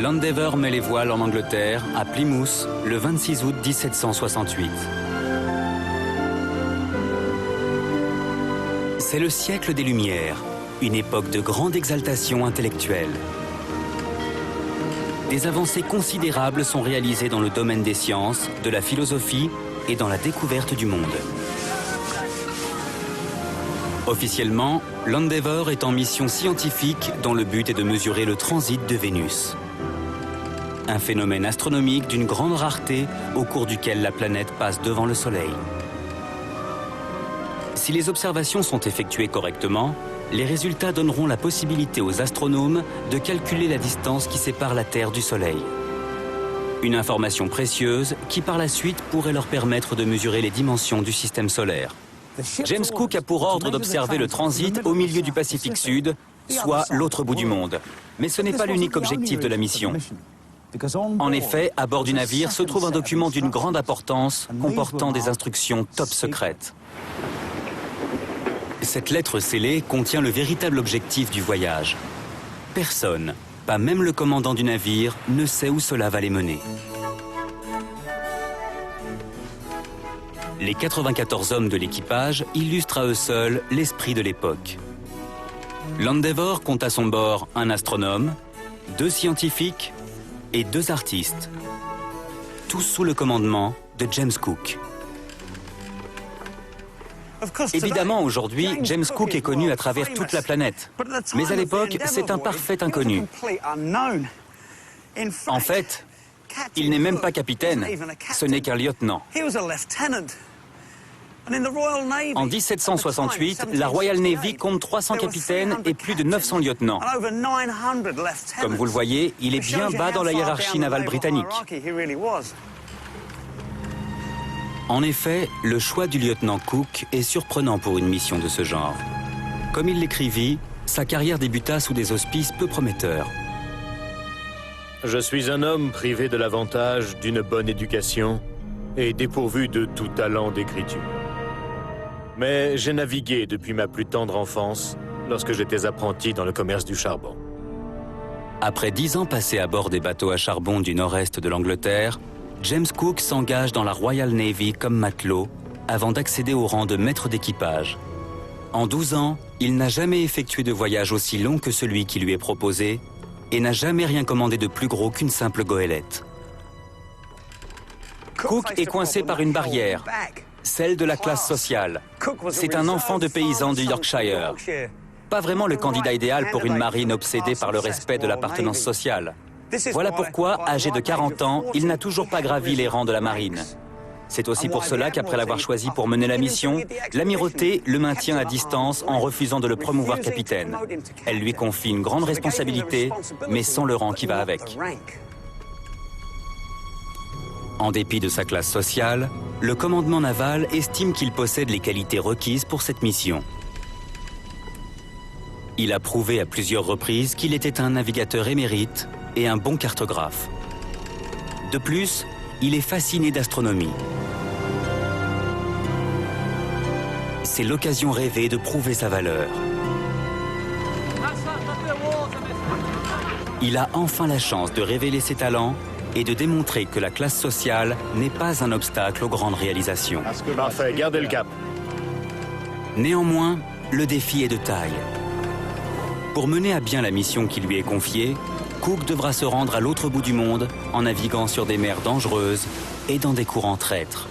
L'Endeavour met les voiles en Angleterre, à Plymouth, le 26 août 1768. C'est le siècle des Lumières, une époque de grande exaltation intellectuelle. Des avancées considérables sont réalisées dans le domaine des sciences, de la philosophie et dans la découverte du monde. Officiellement, l'Endeavour est en mission scientifique dont le but est de mesurer le transit de Vénus. Un phénomène astronomique d'une grande rareté au cours duquel la planète passe devant le Soleil. Si les observations sont effectuées correctement, les résultats donneront la possibilité aux astronomes de calculer la distance qui sépare la Terre du Soleil. Une information précieuse qui par la suite pourrait leur permettre de mesurer les dimensions du système solaire. James Cook a pour ordre d'observer le transit au milieu du Pacifique Sud, soit l'autre bout du monde. Mais ce n'est pas l'unique objectif de la mission. En effet, à bord du navire se trouve un document d'une grande importance comportant des instructions top secrètes. Cette lettre scellée contient le véritable objectif du voyage. Personne, pas même le commandant du navire, ne sait où cela va les mener. Les 94 hommes de l'équipage illustrent à eux seuls l'esprit de l'époque. L'Endeavour compte à son bord un astronome, 2 scientifiques et 2 artistes, tous sous le commandement de James Cook. Évidemment, aujourd'hui, James Cook est connu à travers toute la planète. Mais à l'époque, c'est un parfait inconnu. En fait, il n'est même pas capitaine, ce n'est qu'un lieutenant. En 1768, la Royal Navy compte 300 capitaines et plus de 900 lieutenants. Comme vous le voyez, il est bien bas dans la hiérarchie navale britannique. En effet, le choix du lieutenant Cook est surprenant pour une mission de ce genre. Comme il l'écrivit, sa carrière débuta sous des auspices peu prometteurs. Je suis un homme privé de l'avantage d'une bonne éducation et dépourvu de tout talent d'écriture. Mais j'ai navigué depuis ma plus tendre enfance, lorsque j'étais apprenti dans le commerce du charbon. Après 10 ans passés à bord des bateaux à charbon du nord-est de l'Angleterre, James Cook s'engage dans la Royal Navy comme matelot avant d'accéder au rang de maître d'équipage. En 12 ans, il n'a jamais effectué de voyage aussi long que celui qui lui est proposé et n'a jamais rien commandé de plus gros qu'une simple goélette. Cook est coincé par une barrière, celle de la classe sociale. C'est un enfant de paysan du Yorkshire. Pas vraiment le candidat idéal pour une marine obsédée par le respect de l'appartenance sociale. Voilà pourquoi, âgé de 40 ans, il n'a toujours pas gravi les rangs de la marine. C'est aussi pour cela qu'après l'avoir choisi pour mener la mission, l'amirauté le maintient à distance en refusant de le promouvoir capitaine. Elle lui confie une grande responsabilité, mais sans le rang qui va avec. En dépit de sa classe sociale, le commandement naval estime qu'il possède les qualités requises pour cette mission. Il a prouvé à plusieurs reprises qu'il était un navigateur émérite et un bon cartographe. De plus, il est fasciné d'astronomie. C'est l'occasion rêvée de prouver sa valeur. Il a enfin la chance de révéler ses talents et de démontrer que la classe sociale n'est pas un obstacle aux grandes réalisations. Parfait, gardez le cap. Néanmoins, le défi est de taille. Pour mener à bien la mission qui lui est confiée, Cook devra se rendre à l'autre bout du monde en naviguant sur des mers dangereuses et dans des courants traîtres.